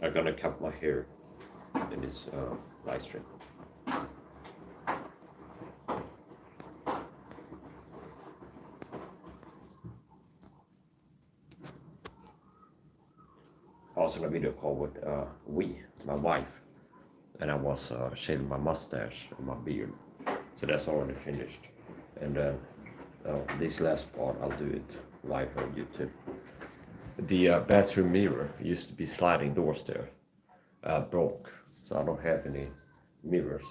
I'm gonna cut my hair in this live stream. Also in a video call with my wife, and I was shaving my mustache and my beard. So that's already finished. And this last part, I'll do it live on YouTube. The bathroom mirror used to be sliding doors there. Broke, so I don't have any mirrors.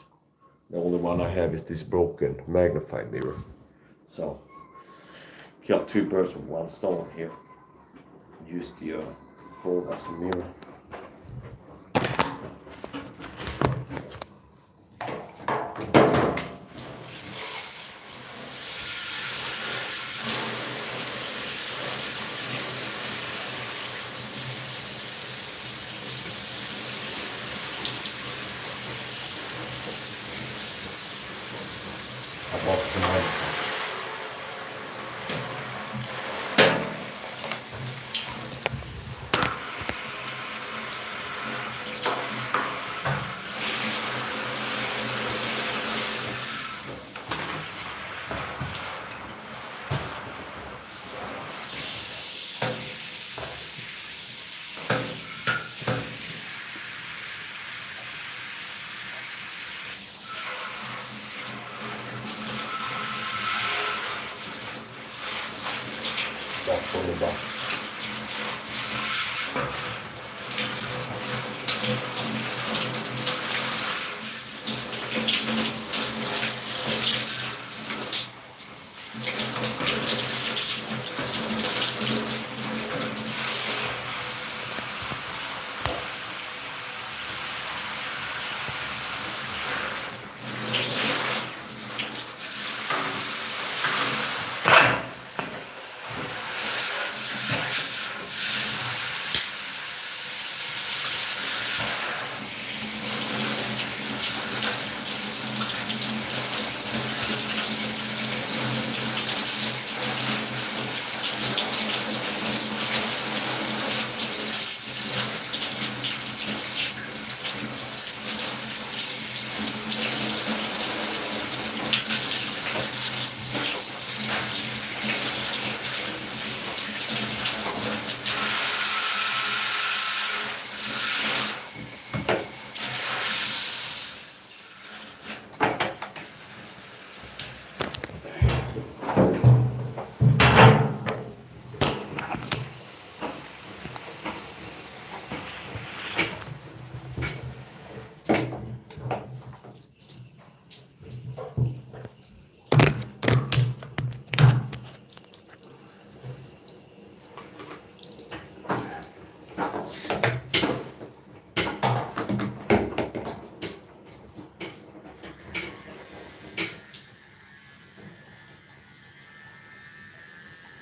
The only one I have is this broken magnified mirror. So, killed two birds with one stone here. Use the floor as a mirror. I bought some medicine. That's what about.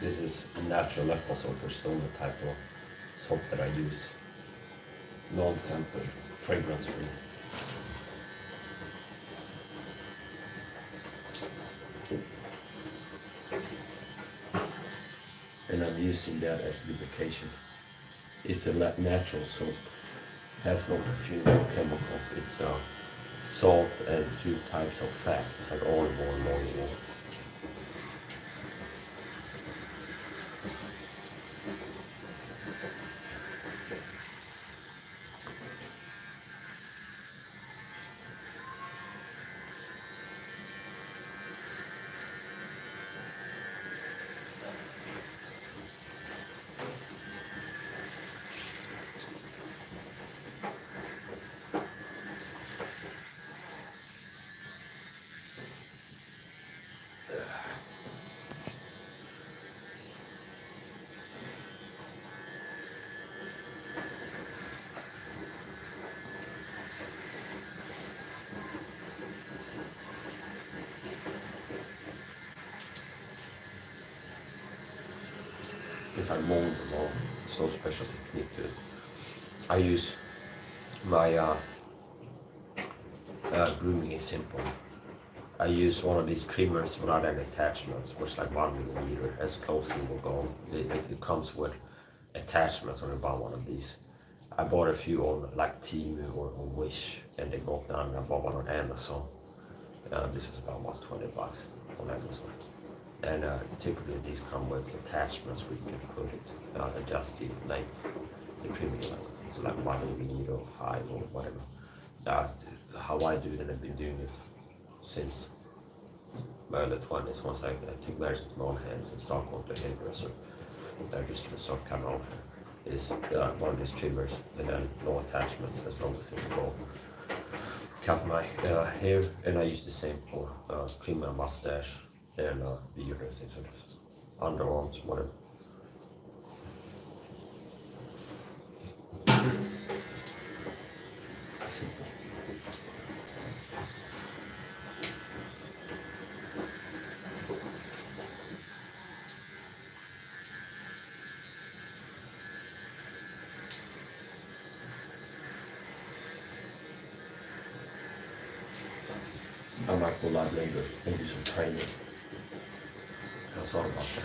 This is a natural apple soap, there's the only type of soap that I use. Non-scented, fragrance free. And I'm using that as lubrication. It's a natural soap. Has no perfume, no chemicals. It's salt and two types of fat. It's like olive oil and olive oil. It's like mold and all. It's no special technique to it. I use my grooming is simple. I use one of these trimmers without any attachments, which is like 1 mm, as close as it will go. It comes with attachments when you buy one of these. I bought a few on like Temu or on Wish, and they got done. I bought one on Amazon. This was about what, $20 on Amazon. And typically these come with attachments where you can put it, adjust the length, the trimming length. So like 1 mm or 5 or whatever. How I do it, and I've been doing it since my early 20s. Once I took measures with my own hands and started going to a hairdresser, I just start cutting off is one of these trimmers, and then no attachments as long as it will go. Cut my hair, and I use the same for trim my mustache and beard and things like this. Underarms, whatever. I might go live later and do some training. That's all about that.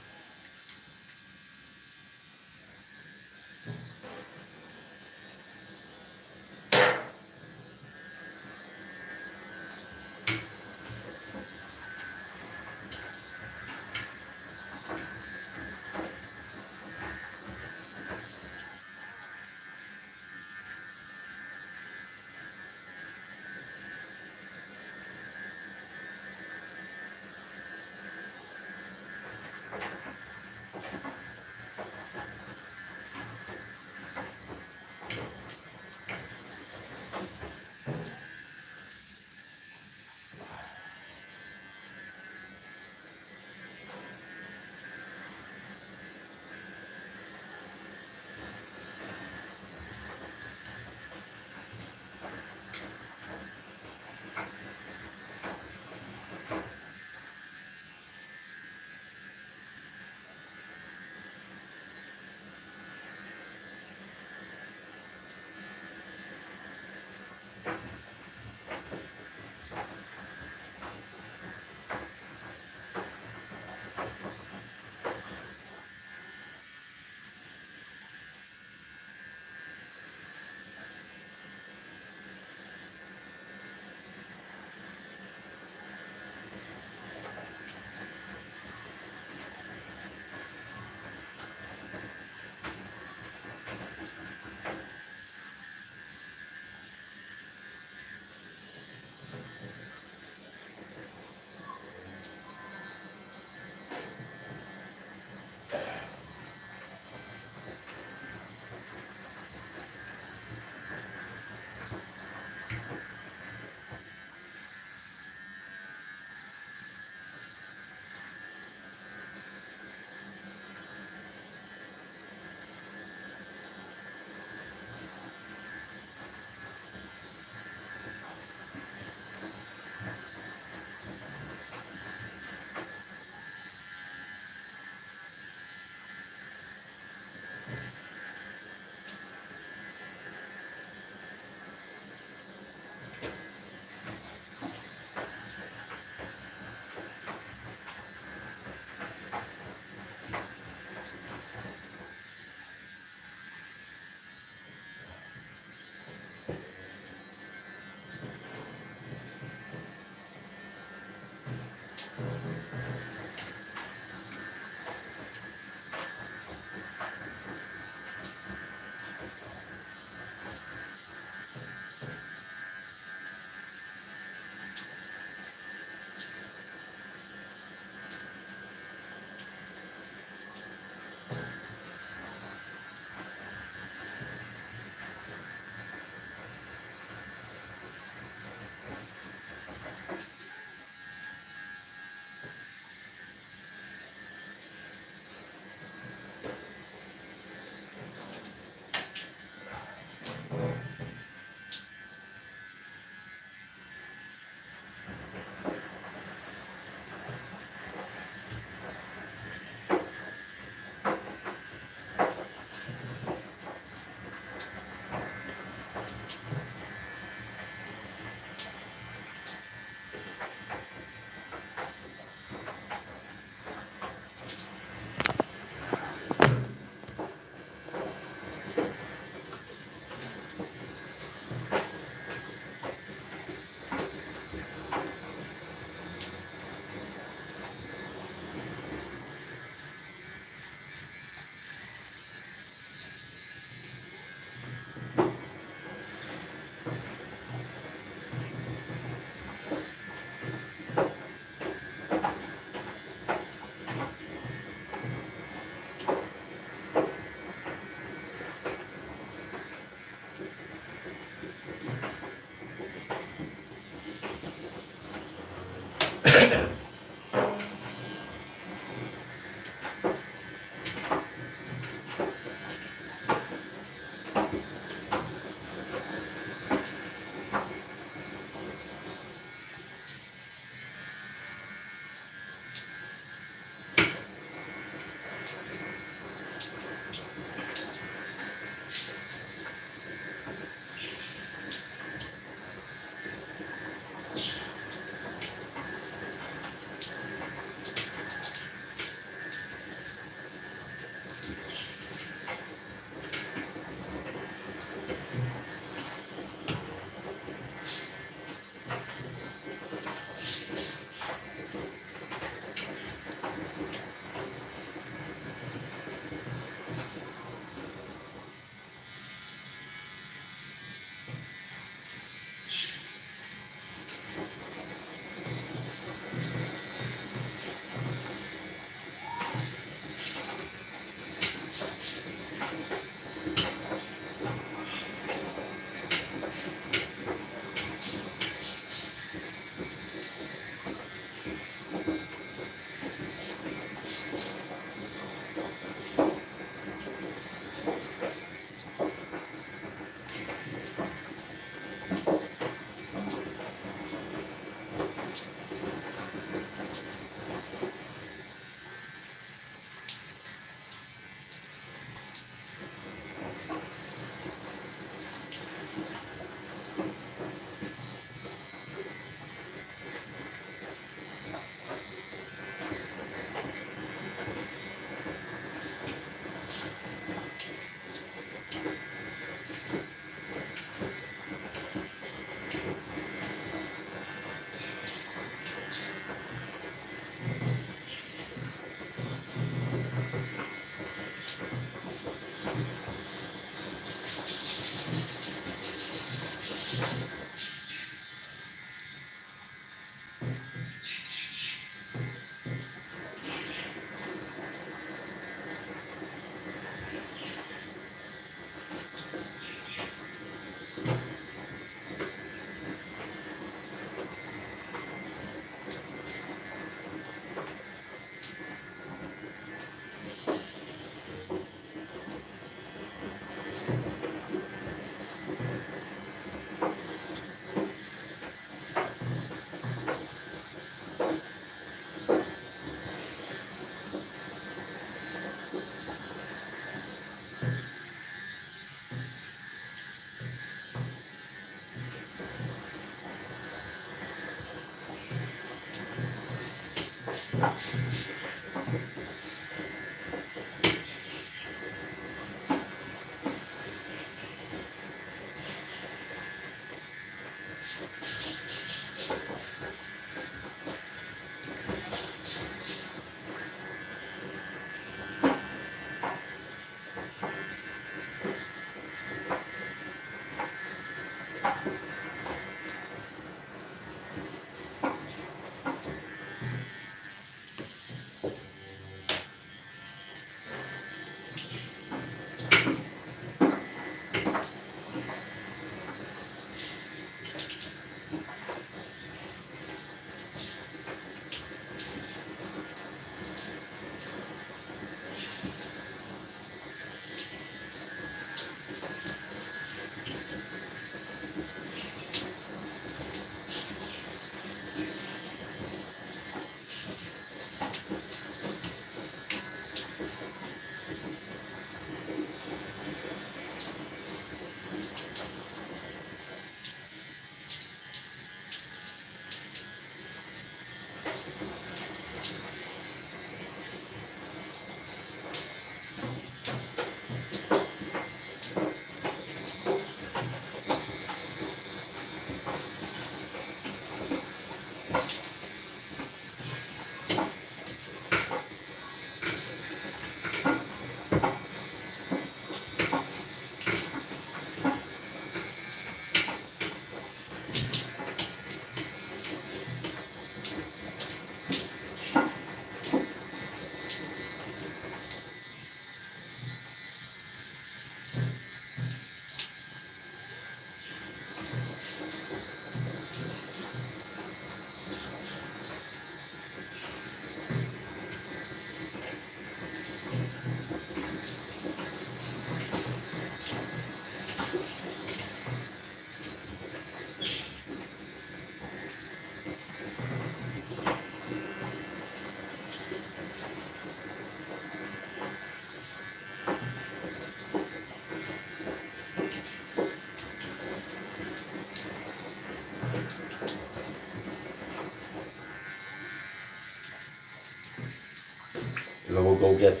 If I will go get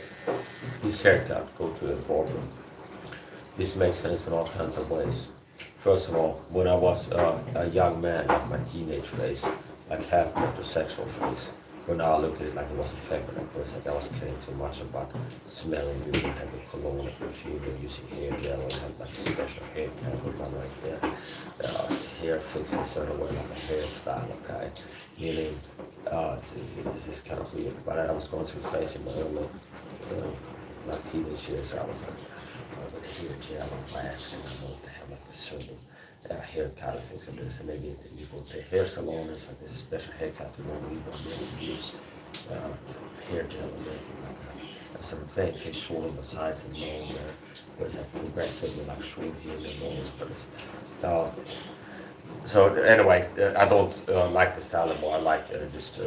this haircut, go to a barber. This makes sense in all kinds of ways. First of all, when I was a young man in my teenage phase, like half metrosexual phase, when I look at it like it was a feminine person, like I was caring too much about smelling good and having cologne and perfume and using hair gel and have like a special haircut with my like hair fixed in a certain way, like a hairstyle, okay? Meaning, this is kind of weird, but I was going through a phase in my early, like teenage years, I was like, with the hair gel and wax, and I wanted to have like a certain haircut and things like this, and maybe you go to a hair salon, it's like this special haircut you won't even be able to use hair gel and everything like that. Certain things, it's short on the sides and long there, but it's like progressively like short here and long, but it's, so anyway, I don't like the style anymore. I like just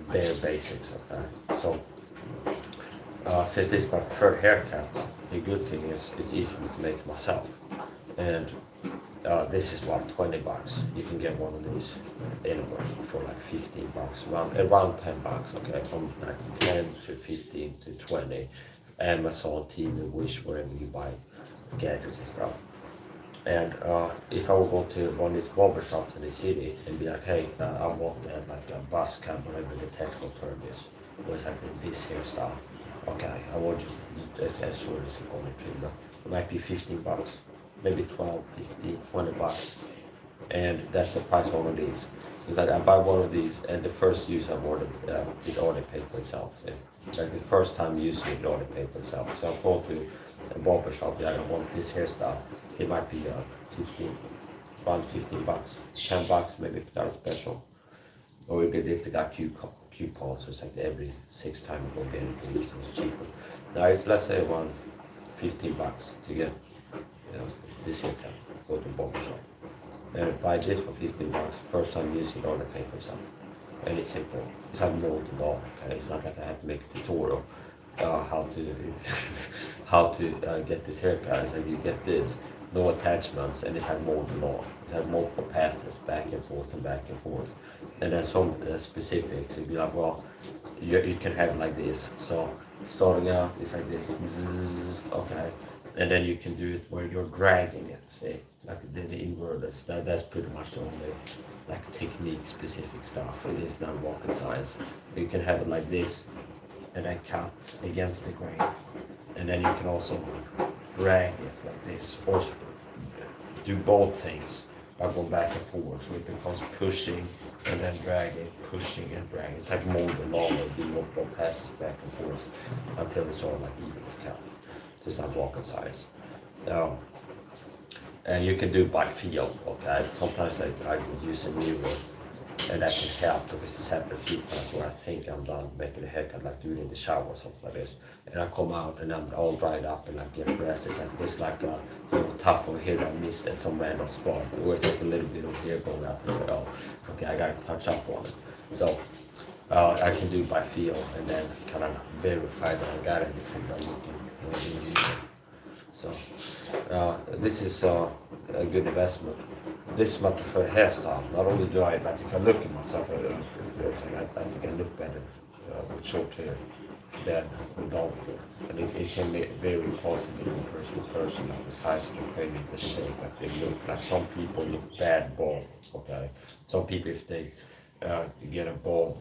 bare basics. Okay, so since this is my preferred haircut, the good thing is it's easy to make myself, and this is what, 20 bucks. You can get one of these anywhere for like 15 bucks, around 10 bucks. Okay, from like 10 to 15 to 20. Amazon, TV, Wish, wherever you buy gadgets and stuff. And if I would go to one of these barber shops in the city and be like, hey, I want to have like a buzz cut, whatever the technical term is, or it's like this hairstyle. Okay, I will just as short as you want it to, but it might be 15 bucks. maybe 12, 15, 20 bucks. And that's the price of these. So it's like I buy one of these, and the first use I ordered, it already paid for itself. So like the first time using it already paid for itself. So I'll go to a barber shop, yeah, I want this hairstyle. It might be around 15 bucks, 10 bucks maybe if that's special. Or if they got coupons, so it's like every 6 times you go get it, it's cheaper. Now let's say around 15 bucks to get this haircut, go to barber shop. And buy this for 15 bucks, first time using it, all the pay for itself. And it's simple. It's like no to law, okay? It's not like I have to make a tutorial how to how to get this haircut. It's like you get this, no attachments, and it's like more to law. It's like multiple passes, back and forth and back and forth. And then some specifics, you'd be like, well, you can have it like this. So starting out, it's like this, okay? And then you can do it where you're dragging it, say, like the inverted. That's pretty much the only like technique specific stuff. It is not rocket science. You can have it like this, and then cut against the grain. And then you can also drag it like this, or do both things by going back and forth. So it becomes pushing and then dragging, pushing and dragging. It's like molded law, do multiple passes back and forth until it's all like even cut. So it's not rocket science. And you can do it by feel, okay? Sometimes I use a mirror, and that can help because it's happened a few times where I think I'm done making a haircut, like doing it in the shower or something like this. And I come out and I'm all dried up and I get dressed. It's like a little tuft of hair I missed at some random spot. Or it's like a little bit of hair going out there. Oh, okay, I gotta touch up on it. So I can do it by feel and then kind of verify that I got everything I'm looking in the mirror. So this is a good investment. This is my preferred hairstyle. Not only do I, like if I look at myself, I think I look better with short hair than with long hair. And it can be very positive from person to person, like the size of the cranium, the shape, like they look. Like some people look bad bald, okay? Some people, if they get a bald,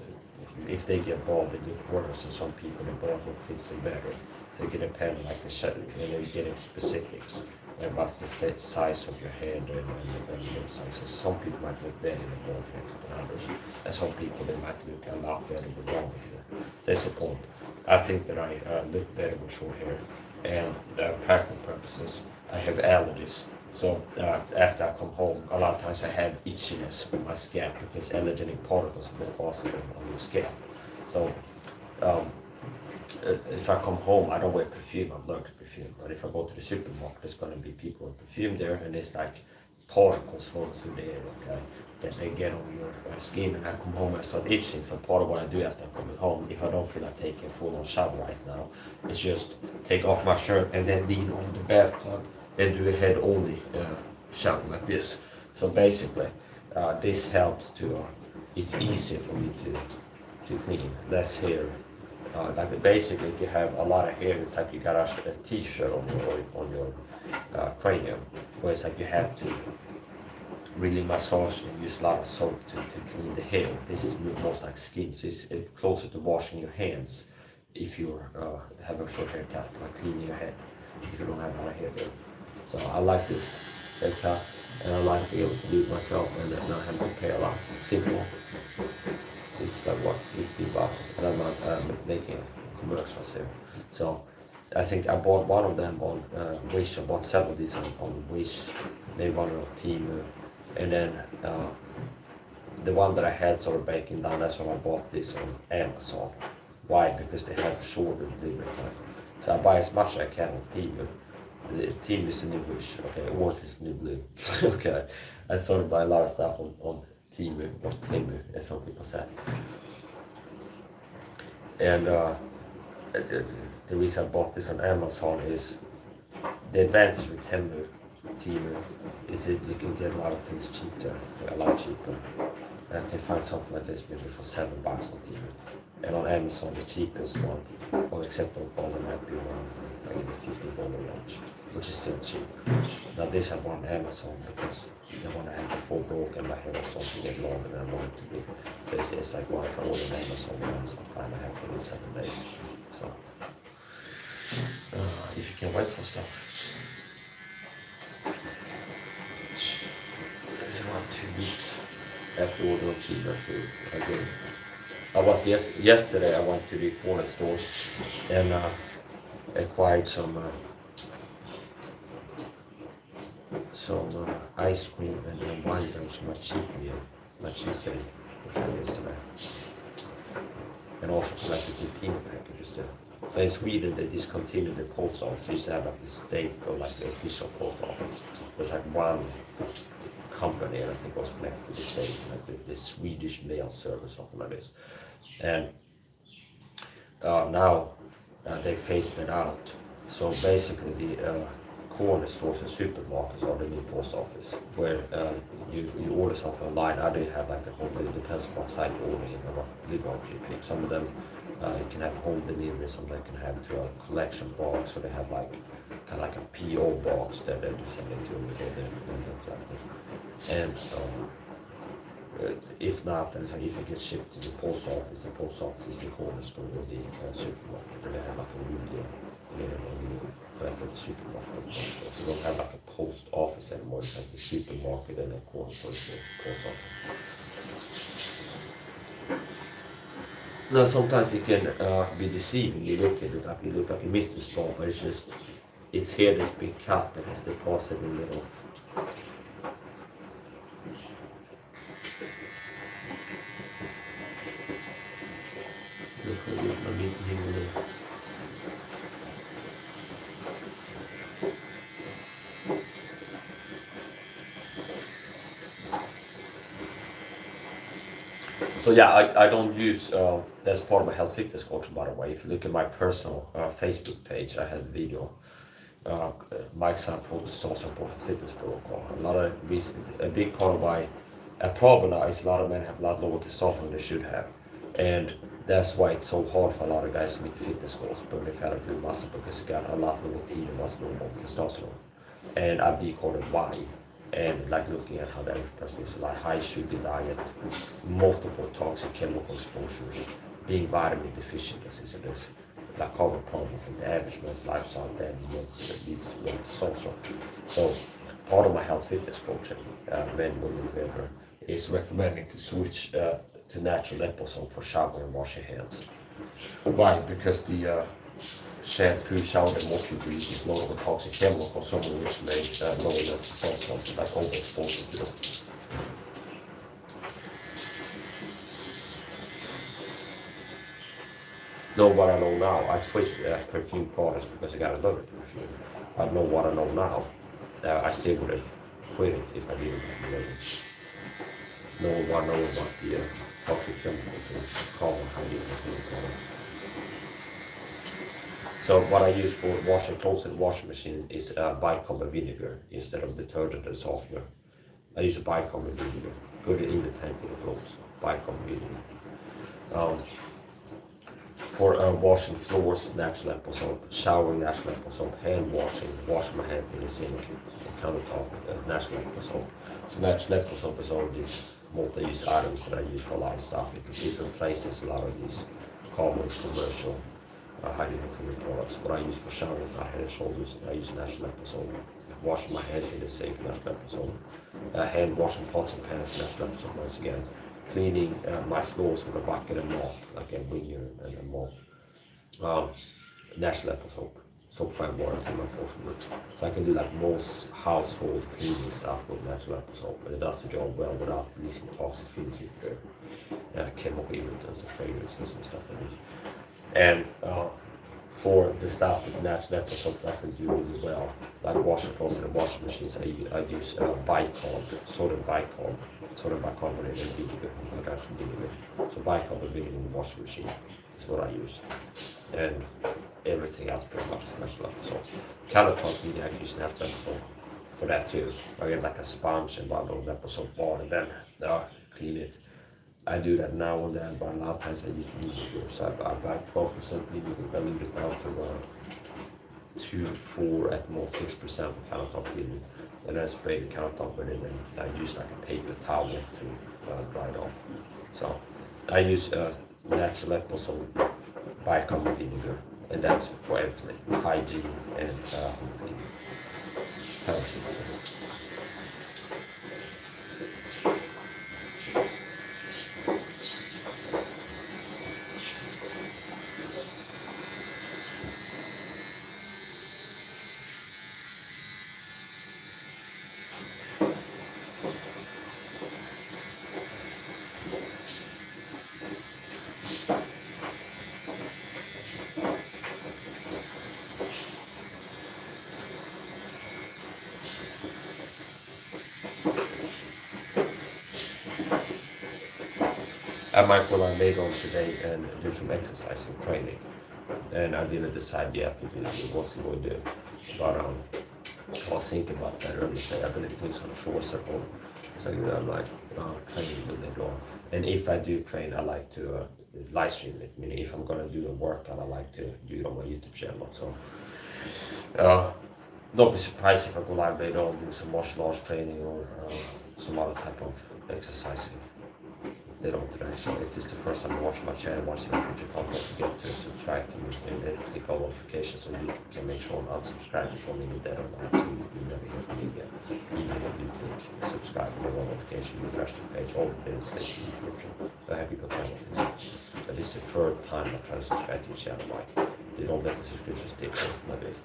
if they get bald, they look worse. And some people, the bald look fits them better. So it can depend like the shape, you know, you're getting specifics. Like what's the size of your head and your size. So some people might look better in a bald haircut than others. And some people, they might look a lot better with long hair. That's the point. I think that I look better with short hair. And practical purposes, I have allergies. So after I come home, a lot of times I have itchiness on my scalp because allergenic particles deposit on your scalp. So if I come home, I don't wear perfume, I'm allergic to perfume. But if I go to the supermarket, there's going to be people with perfume there, and it's like particles falling through the air, okay? That they get on your skin, and I come home and I start itching. So part of what I do after coming home, if I don't feel like taking a full-on shower right now, is just take off my shirt and then lean on the bathtub and do a head-only shower like this. So basically, this helps to, it's easier for me to clean, less hair. Like basically, if you have a lot of hair, it's like you got a t-shirt on your cranium, where it's like you have to really massage and use a lot of soap to clean the hair. This is most like skin, so it's closer to washing your hands if you have a short haircut, like cleaning your head if you don't have a lot of hair there. So I like this haircut, and I like to be able to do it myself and not have to pay a lot. Simple. This is like what, 50 bucks, and I'm not making commercials here. So I think I bought one of them on Wish. I bought several of these on Wish, maybe one on Temu, and then the one that I had sort of breaking down, that's when I bought this on Amazon. Why? Because they have shorter delivery time. So I buy as much as I can on Temu. The Temu is the new Wish, okay, orange is the new blue. Okay, I started buying a lot of stuff on Temu, or Temu, as some people say. And the reason I bought this on Amazon is the advantage with Temu is that you can get a lot of things cheaper, a lot cheaper. And you can find something like this maybe for $7 on Temu. And on Amazon, the cheapest one, or acceptable quality, might be around like in the $50 range, which is still cheap. Now this I bought on Amazon because the one I had before broke and my hair was starting to get longer than I wanted it to be. So it's like, well, if I order on Amazon Prime, I have to wait 7 days. So if you can wait for stuff. It's about 2 weeks after ordering cleaner food again. I was yesterday. I went to the corner store and acquired some ice cream and wine items for my cheap meal, my cheap day, which I had yesterday, and also collected 15 packages there. So in Sweden, they discontinued the post office. They used to have like the state or like the official post office. It was like one company, and I think it was connected to the state, like the Swedish mail service, something like this. And now they phased it out. So basically, the corner stores and supermarkets are the new post office, where you order something online. Either you have like the home, it depends on what site you're ordering and what delivery you pick. Some of them you can have home delivery, some of them can have to a collection box, so they have like kind of like a PO box that they send it to and you go there and collect it. And if not, then it's like if it gets shipped to the post office is the corner store or the supermarket, and they have like a window at the supermarket. So you don't have like a post office anymore. It's like the supermarket and a corner store is the post office. Now sometimes it can be deceiving. You look at it like you look like you missed the spot, but it's here this big cut that has deposited in the middle. So yeah, I don't use, that's part of my health fitness coaching, by the way. If you look at my personal Facebook page, I have a video, Mike Sample, the Stars of Health Fitness Protocol. A big part of my problem now is a lot of men have a lot lower testosterone than they should have. And that's why it's so hard for a lot of guys to meet fitness goals, burning fat and build muscle, because you got a lot lower T than what's normal testosterone. And I've decoded why. And like looking at how the average person lives, like high sugar diet, multiple toxic chemical exposures, being vitamin deficient, as I said, there's like common problems in the average man's lifestyle that leads to low testosterone. So part of my health fitness coaching, men, women, whoever, is recommending to switch to natural Leppo soap for shower and wash your hands. Why? Because the shampoo, shower and water grease is loaded with toxic chemicals, some of which may lower the testosterone, like overexposure to them. Know what I know now. I quit perfume products because I got a love perfume. I know what I know now. I still would have quit it if I didn't know what I know about the toxic chemicals and common hygiene products. So what I use for washing clothes in the washing machine is bicarbonate vinegar instead of detergent and softener. I use a bicarbonate vinegar. Good in the tank of the clothes. Bicarbonate vinegar. For washing floors, natural Leppo soap. Showering, natural Leppo soap. Hand washing my hands in the sink and countertop, natural Leppo soap. So natural Leppo soap is all these multi-use items that I use for a lot of stuff. It replaces a lot of these common commercial hygiene cleaning products. What I use for showering is head and shoulders. I use natural Leppo soap. Washing my hands in the sink, natural Leppo soap. Hand washing pots and pans, natural Leppo soap once again. Cleaning my floors with a bucket and mop, like a wringer and a mop. Natural Leppo soap. Soap fine water to my floors with. So I can do like most household cleaning stuff with natural Leppo soap, and it does the job well without releasing toxic fumes into chemical irritants and fragrances and stuff like this. And for the stuff that natural Leppo soap doesn't do really well, like washing clothes in the washing machines, I use bicarb, sodium bicarbonate and vinegar, hydrogen vinegar. So bicarbonate vinegar in the washing machine is what I use. And everything else pretty much is natural Leppo soap. Countertop cleaning, I use natural Leppo soap for that too. I get like a sponge and one Leppo soap bar and then clean it. I do that now and then, but a lot of times I use vinegar. So I buy 12% vinegar, dilute it down to around 2, 4, at most 6% for countertop cleaning. And then spray the countertop with it, and I use like a paper towel to dry it off. So I use natural Leppo soap, bicarbonate vinegar, and that's for everything, hygiene and health. I might go like later on today and do some exercising training. And I didn't decide yet if it was going to do. But I was thinking about that earlier today. I'm going to do some shorts at home. So I'm like, training a little bit more. And if I do train, I like to live stream it. Meaning if I'm going to do a workout, I like to do it on my YouTube channel. So don't be surprised if I go live later on, do some martial arts training or some other type of exercising later on today. So if this is the first time you're watching my channel, watching my future content, forget to subscribe to me and then click all notifications so you can make sure I'm unsubscribed before me dead or not, so you never hear from me again. Even if you click subscribe and all notification, refresh the page, all the things stay to subscription. So I have people trying to things. That is the third time I try to subscribe to your channel, Mike. They don't let the subscription stick like this.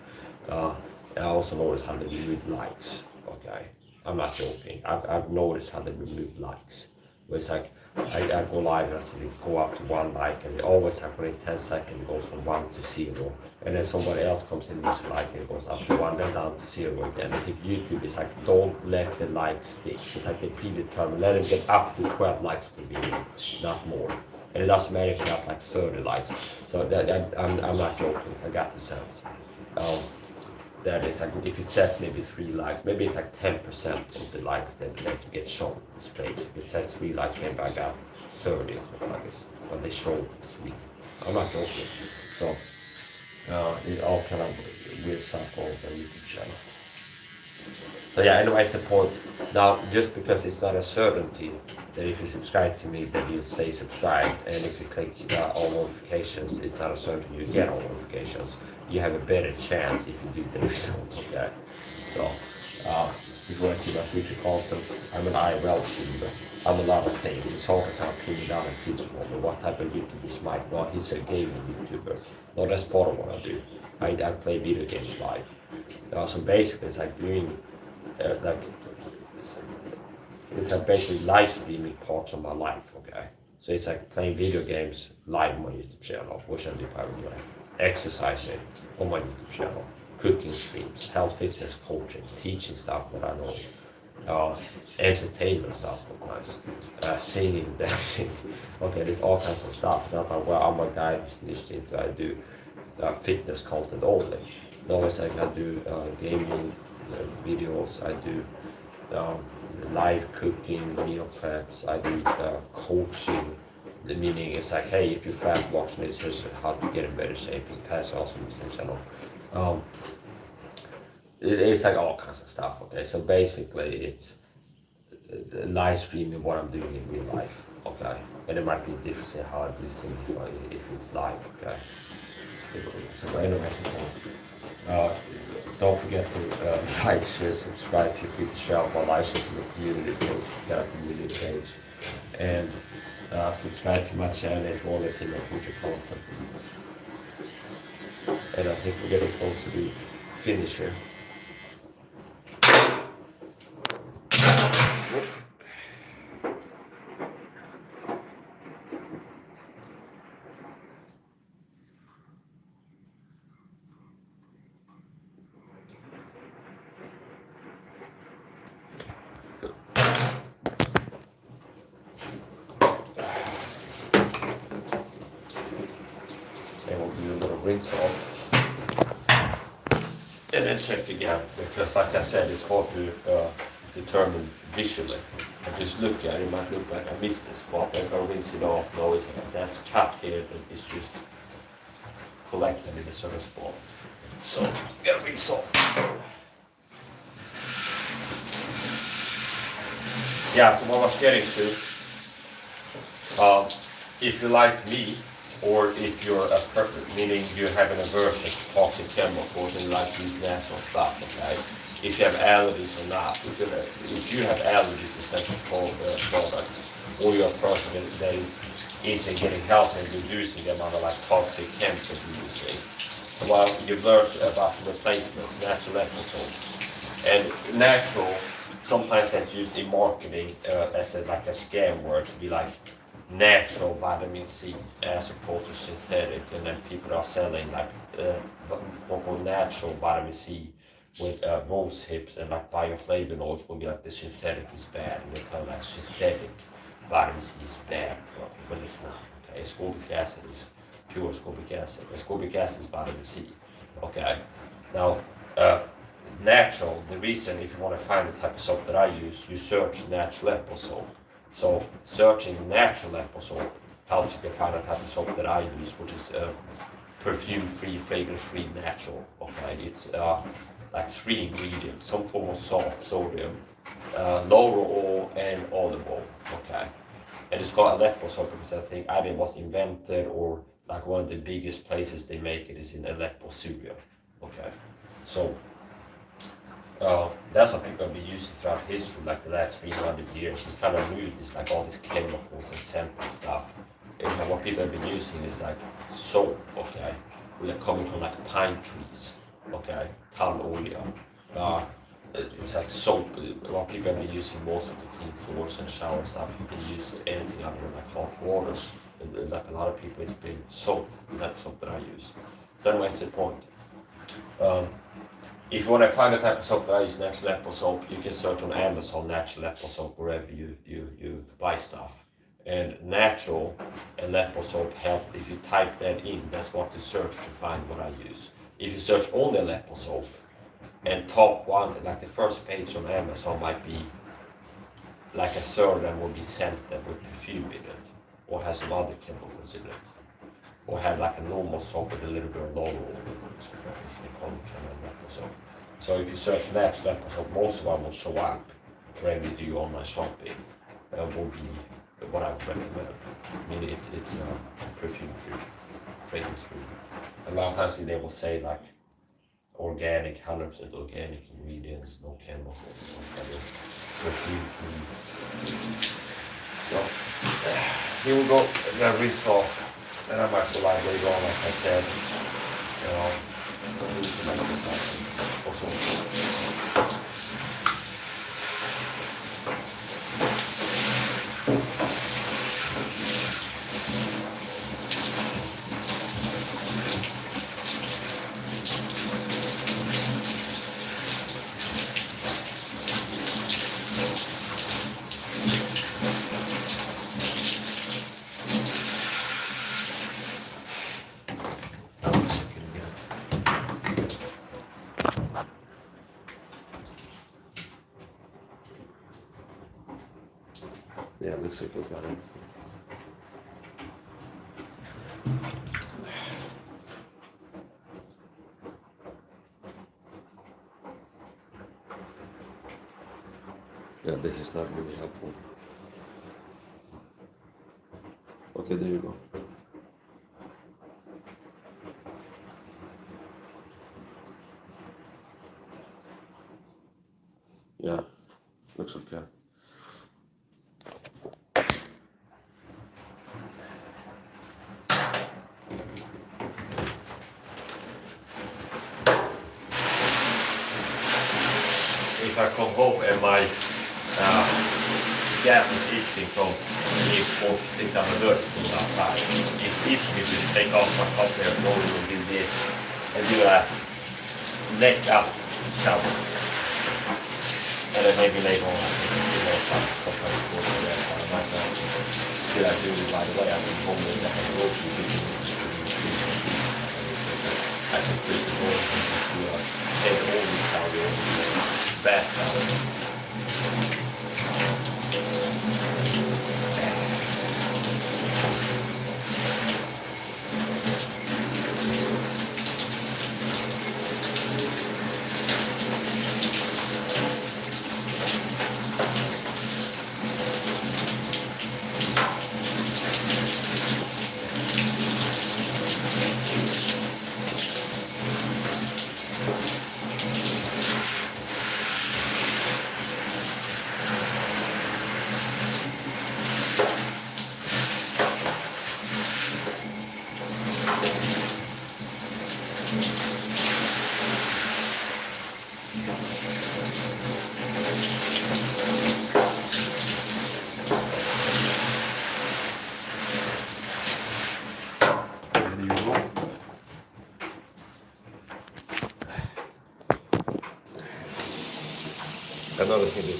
I also noticed how they remove likes. Okay, I'm not joking. I've noticed how they remove likes. Where it's like I go live and I go up to 1 like, and it always happens in 10 seconds. It goes from 1 to 0, and then somebody else comes in and leaves a like, and it goes up to 1, then down to 0 again. As if YouTube is like, don't let the likes stick. It's like they predetermined. Let them get up to 12 likes per video, not more. And it doesn't matter if you got like 30 likes. So I'm not joking. I got the sense. That is like, if it says maybe 3 likes, maybe it's like 10% of the likes that get shown displayed. If it says 3 likes, maybe I got 30 or something like this. But they show 3. I'm not joking. So it's all kind of weird stuff on the YouTube channel. So yeah, anyway, support. Now, just because it's not a certainty that if you subscribe to me that you'll stay subscribed, and if you click all notifications, it's not a certainty you get all notifications. You have a better chance if you do than if you don't, okay? So, if you want to see my future content, I'm an IRL streamer. I'm a lot of things. It's hard to kind of pin me down and pigeonhole me. What type of YouTuber is Mike? Well, he's a gaming YouTuber. No, that's part of what I do. I play video games live. So basically, it's like doing, it's like basically live streaming parts of my life, okay? So it's like playing video games live on my YouTube channel, which I do privately. Exercising on my YouTube channel, cooking streams, health, fitness, coaching, teaching stuff that I know, entertainment stuff sometimes, singing, dancing. Okay, there's all kinds of stuff. It's not like, well, I'm a guy who's niched into I do fitness content only. No, it's like I do gaming videos, I do live cooking, meal preps, I do coaching. The meaning is like, hey, if you're fat watching this, here's how to get in better shape and pass on some things and all. It's like all kinds of stuff, okay? So basically, it's live streaming what I'm doing in real life, okay? And it might be different in how I do things if it's live, okay? So anyways, don't forget to like, share, subscribe if you could share out my live stream to the community page, got a community page. And subscribe to my channel if you want to see my future content. And I think we're getting close to the finish here. And we'll do a little rinse off. And then check again, because like I said, it's hard to determine visually. I just look at it, it might look like I missed a spot, but if I rinse it off, no, it's like that's cut here, but it's just collected in a certain spot. So, gotta rinse off. Yeah, so what I was getting to, if you like me, or if you're a perfect, meaning you have an aversion to toxic chemicals and you like these natural stuff, okay? If you have allergies or not, if you have allergies to certain products, or you're a person that is into getting healthy and reducing the amount of like toxic chemicals you're using. So while you've learned about the replacements, natural episodes, and natural, sometimes that's used in marketing as like a scam word to be like natural vitamin C as opposed to synthetic, and then people are selling like natural vitamin C with rose hips and like bioflavonoids will be like the synthetic is bad, and they tell like synthetic vitamin C is bad, when it's not. Okay, ascorbic acid is pure ascorbic acid. Ascorbic acid is vitamin C. Okay, now natural. The reason, if you want to find the type of soap that I use, you search natural apple soap. So searching natural apple soap helps you to find the type of soap that I use, which is perfume-free, fragrance-free, natural. Okay, it's like 3 ingredients: some form of salt, sodium, laurel oil, and olive oil. Okay, and it's called Aleppo soap because I think either it was invented or like one of the biggest places they make it is in Aleppo, Syria. Okay, so that's what people have been using throughout history, like the last 300 years. It's kind of new, it's like all these chemicals and scent and stuff. It's like what people have been using is like soap, okay, which are coming from like pine trees, okay, tallolja. It's like soap. What people have been using most of the clean floors and shower stuff, you can use anything other than like hot water. Like a lot of people, it's been soap, that soap that I use. So anyway, that's the point. If you want to find the type of soap that I use, natural apple soap, you can search on Amazon natural apple soap wherever you buy stuff. And natural and apple soap help. If you type that in, that's what you search to find what I use. If you search only apple soap, and top one, like the first page on Amazon might be like a third that will be scented with perfume in it, or has some other chemicals in it, or have like a normal soap with a little bit of laurel oil in it, so for instance, apple soap. So if you search natural apple soap, most of them will show up wherever you do online shopping. That will be what I would recommend. I mean, it's perfume free, fragrance free. A lot of times they will say like organic, 100% organic ingredients, no chemicals, perfume free. So here we go. I'm gonna rinse off, and I might go live later on, like I said. Do some exercise also. Yeah, it looks like we got everything. Yeah, this is not really helpful. Okay, there you go. Yeah, looks okay. If I come home and my gas is itching from being forced to things on the dirt from outside, it's itching me to take off my top there, roll it and do this, and do a neck up shower. And then maybe later on I can do more stuff, Did I do it right away? I can home with that and go to the I can put the door to take all these shower bath shower.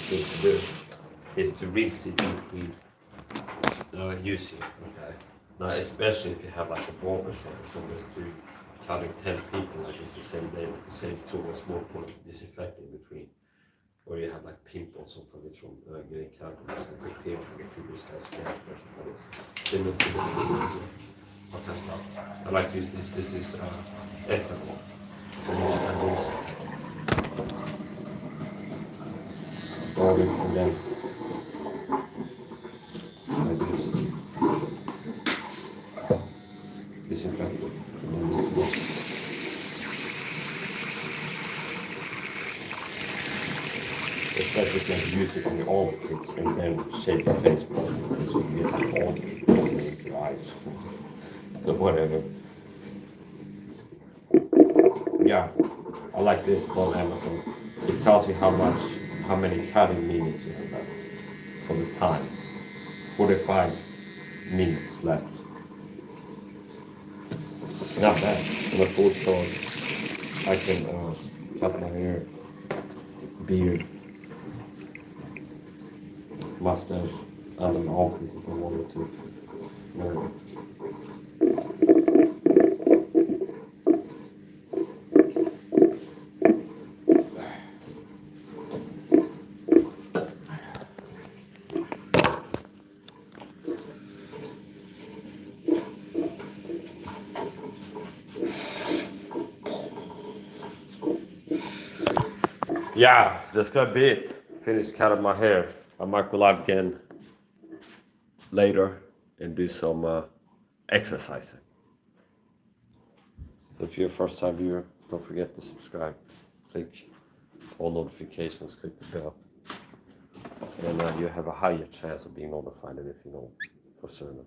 thing to do is to rinse it between using. Okay. Now, especially if you have like a barber shop or somewhere to cutting 10 people like it's the same day with the same tool, it's more important to disinfect in between. Or you have like pimples or from it from getting cut, it's a big deal for the previous guy's character. But it's similar to the okay, stuff. I like to use this. This is ethanol. So you can also starting from then like this. Disinfectant. And then this one. Especially if you use it on your armpits and then shave your face with it, so you get the armpit into your eyes. But whatever. Yeah, I like this from Amazon. It tells you how many cutting minutes you have left. So the time, 45 minutes left. Not bad. On a full charge, I can cut my hair, beard, mustache, and an armpit if I wanted to. No. Yeah, that's gonna be it. Finished cutting my hair. I might go live again later and do some exercising. So if you're a first time viewer, don't forget to subscribe. Click all notifications, click the bell. And you have a higher chance of being notified if you know for certain.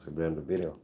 Så blir det en video.